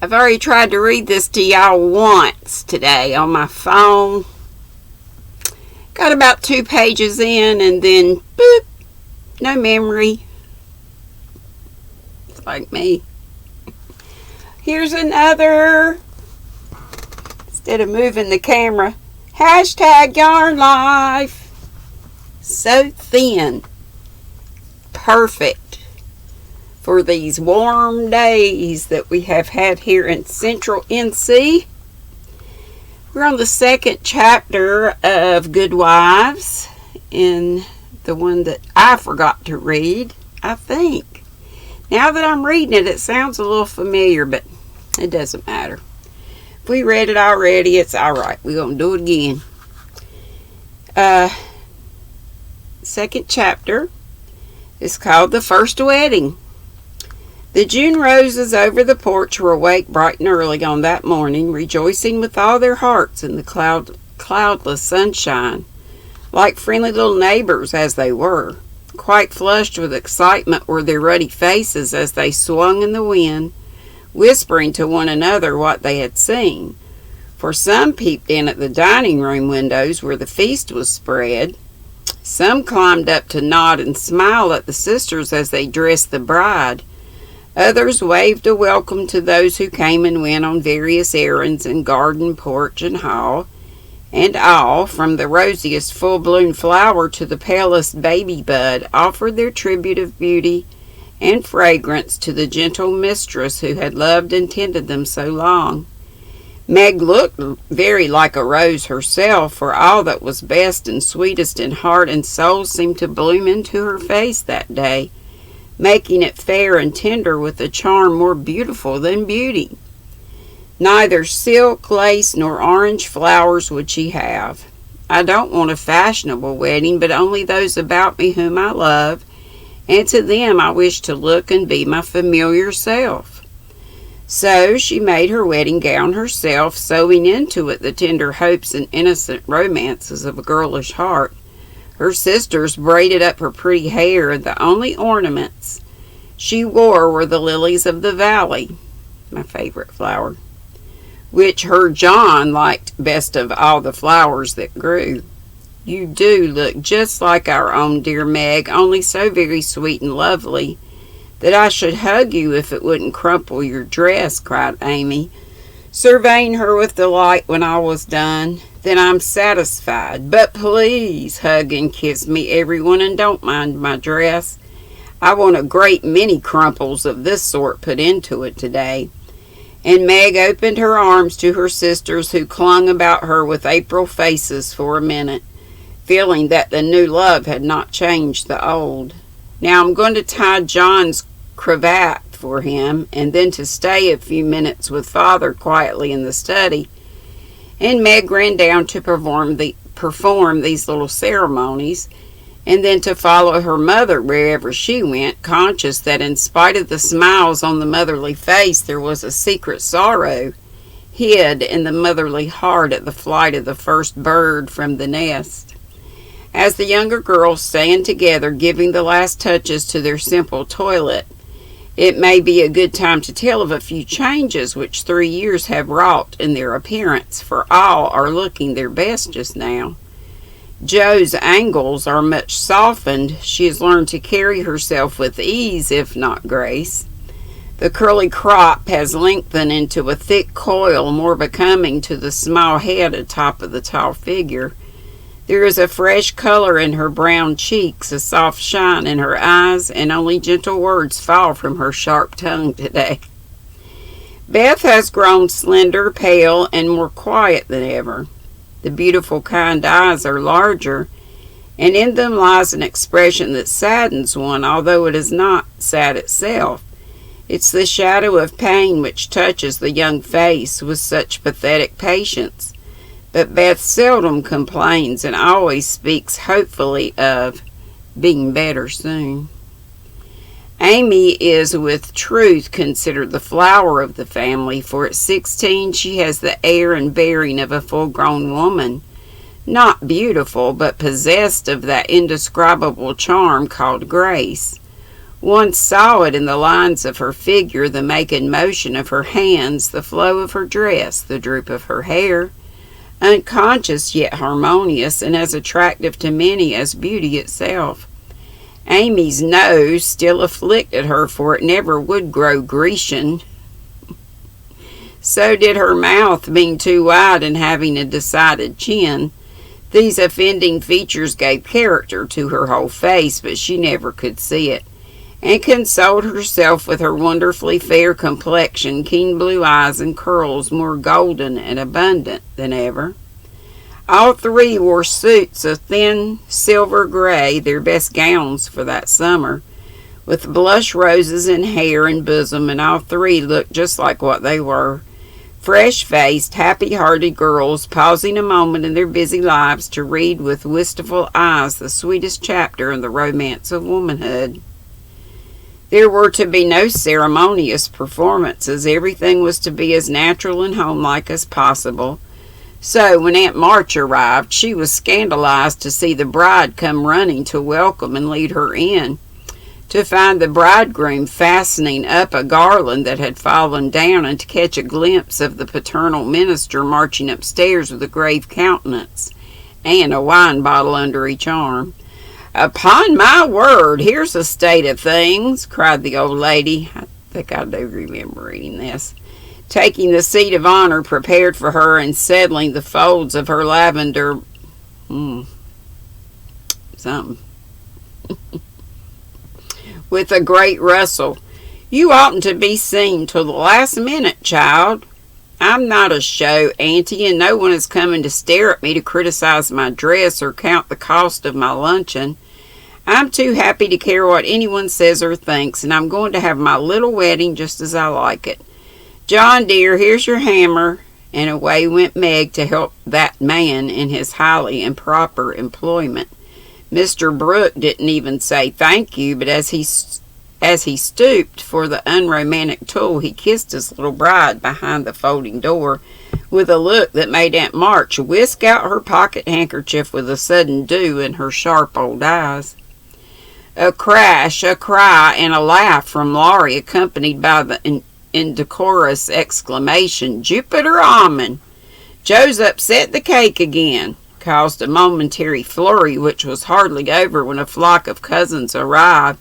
I've already tried to read this to y'all once today on my phone. Got about 2 pages in and then boop, no memory. It's like me. Here's another. Instead of moving the camera, hashtag yarn life. So thin. Perfect for these warm days that we have had here in central NC. We're on the 2nd chapter of Good Wives, in the one that I forgot to read, I think. Now that I'm reading it, it sounds a little familiar, but it doesn't matter. If we read it already, it's alright. We're going to do it again. 2nd chapter is called The First Wedding. The June roses over the porch were awake bright and early on that morning, rejoicing with all their hearts in the cloudless sunshine, like friendly little neighbors as they were. Quite flushed with excitement were their ruddy faces as they swung in the wind, whispering to one another what they had seen. For some peeped in at the dining room windows where the feast was spread. Some climbed up to nod and smile at the sisters as they dressed the bride. Others waved a welcome to those who came and went on various errands in garden, porch, and hall, and all, from the rosiest full-blown flower to the palest baby bud, offered their tribute of beauty and fragrance to the gentle mistress who had loved and tended them so long. Meg looked very like a rose herself, for all that was best and sweetest in heart and soul seemed to bloom into her face that day, making it fair and tender with a charm more beautiful than beauty. Neither silk, lace, nor orange flowers would she have. I don't want a fashionable wedding, but only those about me whom I love, and to them I wish to look and be my familiar self. So she made her wedding gown herself, sewing into it the tender hopes and innocent romances of a girlish heart. Her sisters braided up her pretty hair, and the only ornaments she wore were the lilies of the valley, my favorite flower, which her John liked best of all the flowers that grew. You do look just like our own dear Meg, only so very sweet and lovely that I should hug you if it wouldn't crumple your dress, cried Amy, surveying her with delight when all was done. Then I'm satisfied. But please hug and kiss me, everyone, and don't mind my dress. I want a great many crumples of this sort put into it today. And Meg opened her arms to her sisters, who clung about her with April faces for a minute, feeling that the new love had not changed the old. Now I'm going to tie John's cravat for him, and then to stay a few minutes with Father quietly in the study. And Meg ran down to perform these little ceremonies, and then to follow her mother wherever she went, conscious that in spite of the smiles on the motherly face, there was a secret sorrow hid in the motherly heart at the flight of the first bird from the nest. As the younger girls stand together, giving the last touches to their simple toilet, it may be a good time to tell of a few changes which 3 years have wrought in their appearance, for all are looking their best just now. Jo's angles are much softened. She has learned to carry herself with ease, if not grace. The curly crop has lengthened into a thick coil more becoming to the small head atop of the tall figure. There is a fresh color in her brown cheeks, a soft shine in her eyes, and only gentle words fall from her sharp tongue today. Beth has grown slender, pale, and more quiet than ever. The beautiful, kind eyes are larger, and in them lies an expression that saddens one, although it is not sad itself. It's the shadow of pain which touches the young face with such pathetic patience. But Beth seldom complains and always speaks hopefully of being better soon. Amy is with truth considered the flower of the family, for at 16 she has the air and bearing of a full-grown woman, not beautiful, but possessed of that indescribable charm called grace. One saw it in the lines of her figure, the make and motion of her hands, the flow of her dress, the droop of her hair, unconscious yet harmonious, and as attractive to many as beauty itself. Amy's nose still afflicted her, for it never would grow Grecian. So did her mouth, being too wide and having a decided chin. These offending features gave character to her whole face, but she never could see it, and consoled herself with her wonderfully fair complexion, keen blue eyes, and curls more golden and abundant than ever. All three wore suits of thin silver gray, their best gowns for that summer, with blush roses in hair and bosom, and all three looked just like what they were. Fresh-faced, happy-hearted girls, pausing a moment in their busy lives to read with wistful eyes the sweetest chapter in the romance of womanhood. There were to be no ceremonious performances. Everything was to be as natural and homelike as possible. So when Aunt March arrived, she was scandalized to see the bride come running to welcome and lead her in, to find the bridegroom fastening up a garland that had fallen down, and to catch a glimpse of the paternal minister marching upstairs with a grave countenance and a wine bottle under each arm. "Upon my word, here's a state of things," cried the old lady. I think I do remember reading this. Taking the seat of honor prepared for her and settling the folds of her lavender with a great rustle. "You oughtn't to be seen till the last minute, child. I'm not a show, Auntie, and no one is coming to stare at me to criticize my dress or count the cost of my luncheon. I'm too happy to care what anyone says or thinks, and I'm going to have my little wedding just as I like it. John, dear, here's your hammer," and away went Meg to help that man in his highly improper employment. Mr. Brooke didn't even say thank you, but as he stooped for the unromantic tool, he kissed his little bride behind the folding door with a look that made Aunt March whisk out her pocket handkerchief with a sudden dew in her sharp old eyes. A crash, a cry, and a laugh from Laurie, accompanied by the indecorous exclamation, "Jupiter Ammon! Joe's upset the cake again," caused a momentary flurry which was hardly over when a flock of cousins arrived,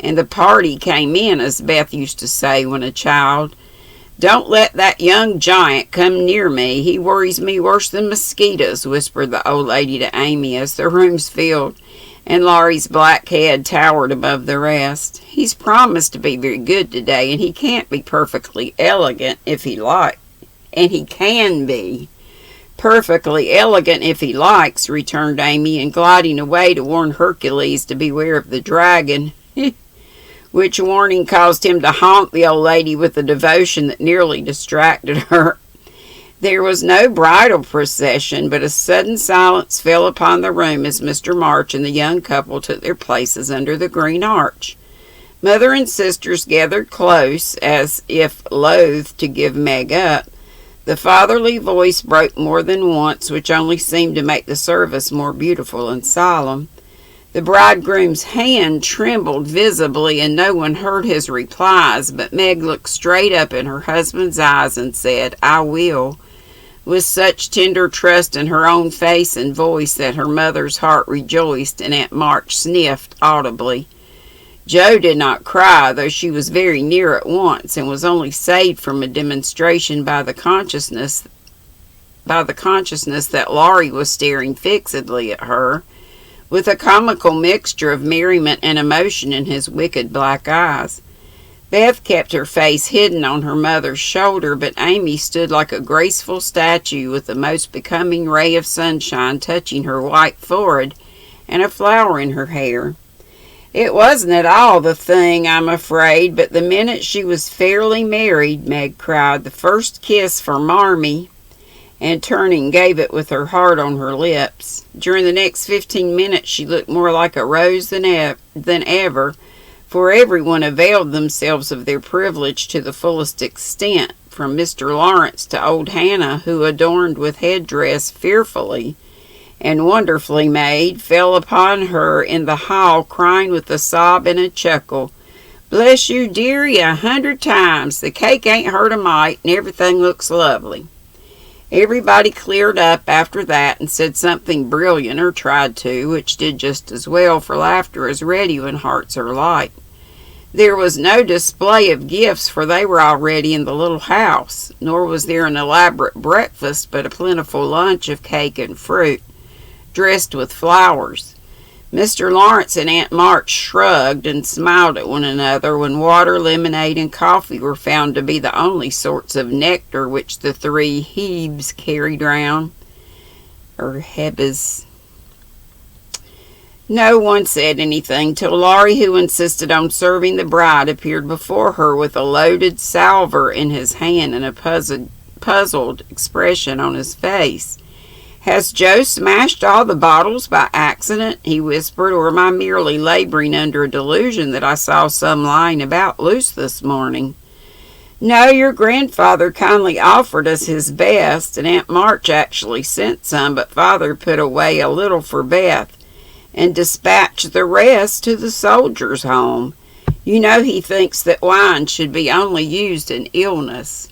and the party came in, as Beth used to say when a child. "Don't let that young giant come near me. He worries me worse than mosquitoes," whispered the old lady to Amy as the rooms filled, and Laurie's black head towered above the rest. "He's promised to be very good today, and he can't be perfectly elegant if he likes. And he can be perfectly elegant if he likes," returned Amy, and gliding away to warn Hercules to beware of the dragon, which warning caused him to haunt the old lady with a devotion that nearly distracted her. There was no bridal procession, but a sudden silence fell upon the room as Mr. March and the young couple took their places under the green arch. Mother and sisters gathered close, as if loath to give Meg up. The fatherly voice broke more than once, which only seemed to make the service more beautiful and solemn. The bridegroom's hand trembled visibly, and no one heard his replies, but Meg looked straight up in her husband's eyes and said, "I will," with such tender trust in her own face and voice that her mother's heart rejoiced, and Aunt March sniffed audibly. Joe did not cry, though she was very near at once, and was only saved from a demonstration by the consciousness that Laurie was staring fixedly at her, with a comical mixture of merriment and emotion in his wicked black eyes. Beth kept her face hidden on her mother's shoulder, but Amy stood like a graceful statue, with the most becoming ray of sunshine touching her white forehead and a flower in her hair. "It wasn't at all the thing, I'm afraid, but the minute she was fairly married," Meg cried, "the first kiss for Marmee," and turning gave it with her heart on her lips. During the next 15 minutes she looked more like a rose than ever, for everyone availed themselves of their privilege to the fullest extent, from Mr. Lawrence to old Hannah, who, adorned with headdress fearfully and wonderfully made, fell upon her in the hall, crying with a sob and a chuckle, Bless you, dearie, 100 times. The cake ain't hurt a mite, and everything looks lovely. Everybody cleared up after that and said something brilliant, or tried to, which did just as well, for laughter is ready when hearts are light. There was no display of gifts, for they were already in the little house, nor was there an elaborate breakfast, but a plentiful lunch of cake and fruit, dressed with flowers. Mr. Lawrence and Aunt March shrugged and smiled at one another when water, lemonade, and coffee were found to be the only sorts of nectar which the three Hebes carried round, or Hebes. No one said anything till Laurie, who insisted on serving the bride, appeared before her with a loaded salver in his hand and a puzzled expression on his face. "Has Joe smashed all the bottles by accident?" he whispered, "or am I merely laboring under a delusion that I saw some lying about loose this morning?" "No, your grandfather kindly offered us his best, and Aunt March actually sent some, but Father put away a little for Beth, and dispatched the rest to the soldiers' home. You know he thinks that wine should be only used in illness,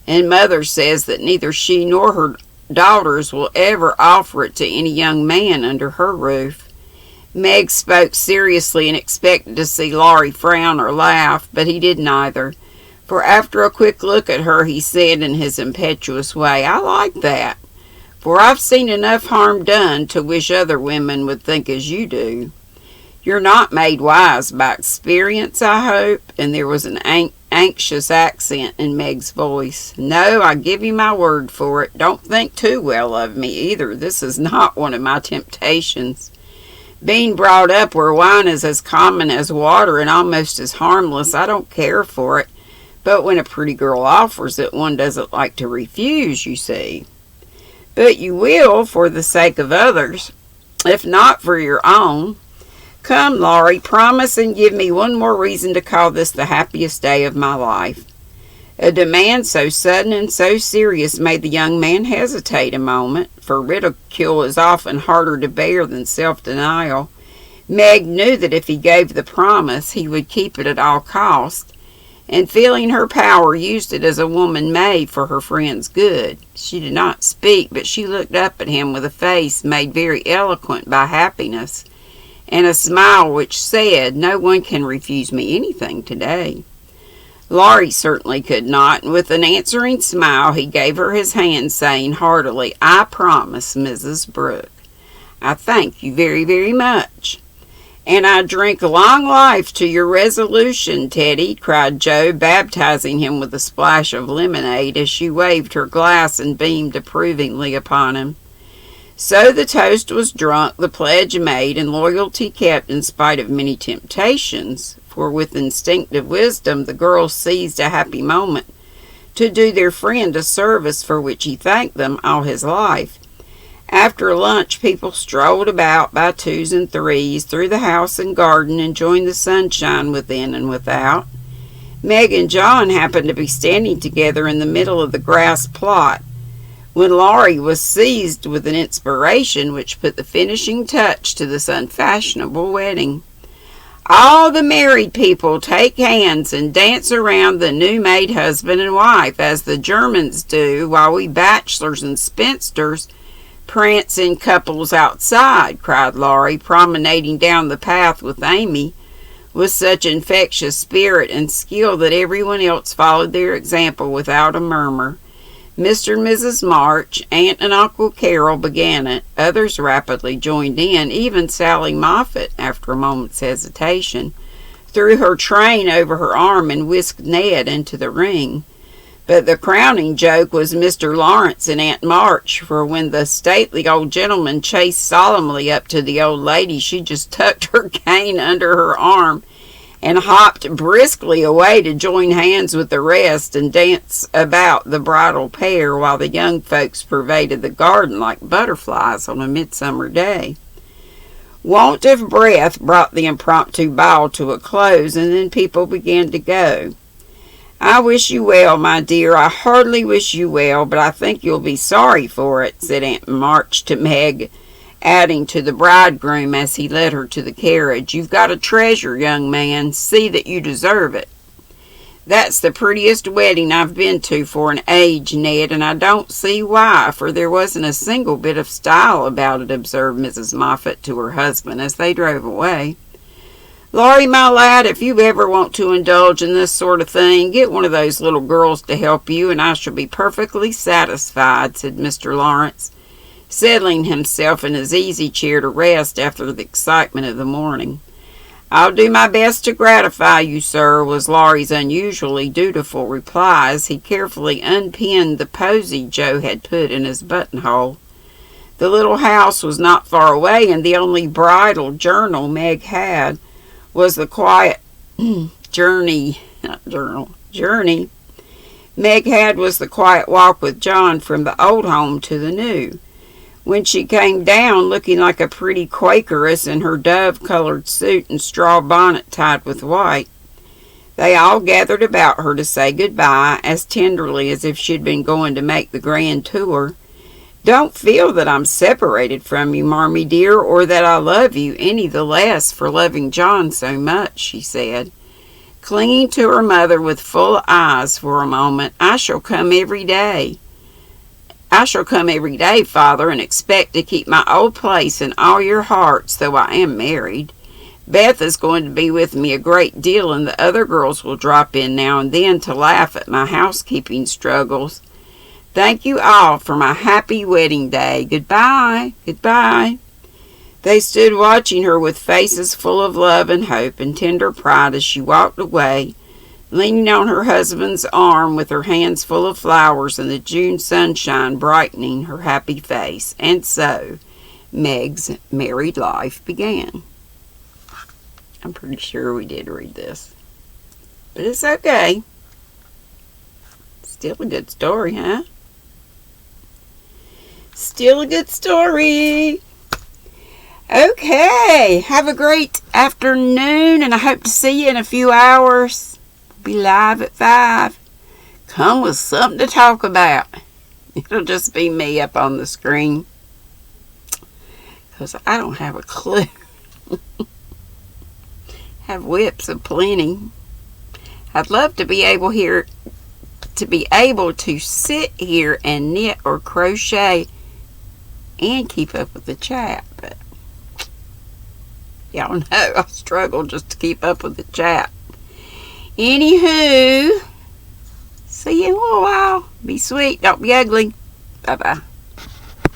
and Mother says that neither she nor her daughters will ever offer it to any young man under her roof." Meg spoke seriously and expected to see Laurie frown or laugh, but he did neither, for after a quick look at her he said in his impetuous way, "I like that, for I've seen enough harm done to wish other women would think as you do. You're not made wise by experience, I hope?" And there was an anxious accent in Meg's voice. "No, I give you my word for it. Don't think too well of me either. This is not one of my temptations. Being brought up where wine is as common as water and almost as harmless, I don't care for it. But when a pretty girl offers it, one doesn't like to refuse, you see." "But you will for the sake of others, if not for your own. Come, Laurie, promise and give me one more reason to call this the happiest day of my life." A demand so sudden and so serious made the young man hesitate a moment, for ridicule is often harder to bear than self-denial. Meg knew that if he gave the promise, he would keep it at all cost, and feeling her power, used it as a woman may for her friend's good. She did not speak, but she looked up at him with a face made very eloquent by happiness, and a smile which said, "No one can refuse me anything today." Laurie certainly could not, and with an answering smile he gave her his hand, saying heartily, "I promise, Mrs. Brooke." "I thank you very, very much." "And I drink long life to your resolution, Teddy," cried Joe, baptizing him with a splash of lemonade as she waved her glass and beamed approvingly upon him. So the toast was drunk, the pledge made, and loyalty kept in spite of many temptations, for with instinctive wisdom the girls seized a happy moment to do their friend a service for which he thanked them all his life. After lunch people strolled about by twos and threes through the house and garden, enjoying the sunshine within and without. Meg and John happened to be standing together in the middle of the grass plot, when Laurie was seized with an inspiration which put the finishing touch to this unfashionable wedding. "All the married people take hands and dance around the new-made husband and wife, as the Germans do, while we bachelors and spinsters prance in couples outside," cried Laurie, promenading down the path with Amy with such infectious spirit and skill that everyone else followed their example without a murmur. Mr. and Mrs. March, Aunt and Uncle Carol began it. Others rapidly joined in. Even Sally Moffat, after a moment's hesitation, threw her train over her arm and whisked Ned into the ring. But the crowning joke was Mr. Lawrence and Aunt March, for when the stately old gentleman chased solemnly up to the old lady, she just tucked her cane under her arm and hopped briskly away to join hands with the rest and dance about the bridal pair, while the young folks pervaded the garden like butterflies on a midsummer day. Want of breath brought the impromptu ball to a close, and then people began to go. "I wish you well, my dear. I heartily wish you well, but I think you'll be sorry for it," said Aunt March to Meg, adding to the bridegroom as he led her to the carriage, "You've got a treasure, young man. See that you deserve it." "That's the prettiest wedding I've been to for an age, Ned, and I don't see why, for there wasn't a single bit of style about it," observed Mrs. Moffat to her husband as they drove away. "Laurie, my lad, if you ever want to indulge in this sort of thing, get one of those little girls to help you, and I shall be perfectly satisfied," said Mr. Lawrence, settling himself in his easy chair to rest after the excitement of the morning. "I'll do my best to gratify you, sir," was Laurie's unusually dutiful reply as he carefully unpinned the posy Joe had put in his buttonhole. The little house was not far away, and the only bridal journal Meg had was the quiet journey Meg had was the quiet walk with John from the old home to the new. When she came down looking like a pretty Quakeress in her dove-colored suit and straw bonnet tied with white, they all gathered about her to say goodbye as tenderly as if she'd been going to make the grand tour. "Don't feel that I'm separated from you, Marmee dear, or that I love you any the less for loving John so much," she said, clinging to her mother with full eyes for a moment. I shall come every day, Father, and expect to keep my old place in all your hearts, though I am married. Beth is going to be with me a great deal, and the other girls will drop in now and then to laugh at my housekeeping struggles. Thank you all for my happy wedding day. Goodbye, goodbye." They stood watching her with faces full of love and hope and tender pride as she walked away, leaning on her husband's arm with her hands full of flowers and the June sunshine brightening her happy face. And so Meg's married life began. I'm pretty sure we did read this, but it's okay. Still a good story, huh? Still a good story. Okay, have a great afternoon, and I hope to see you in a few hours. We'll be live at 5. Come with something to talk about. It'll just be me up on the screen, because I don't have a clue. Have whips aplenty. I'd love to be able to sit here and knit or crochet and keep up with the chat, but y'all know I struggle just to keep up with the chat. Anywho, see you in a little while. Be sweet, don't be ugly. Bye-bye.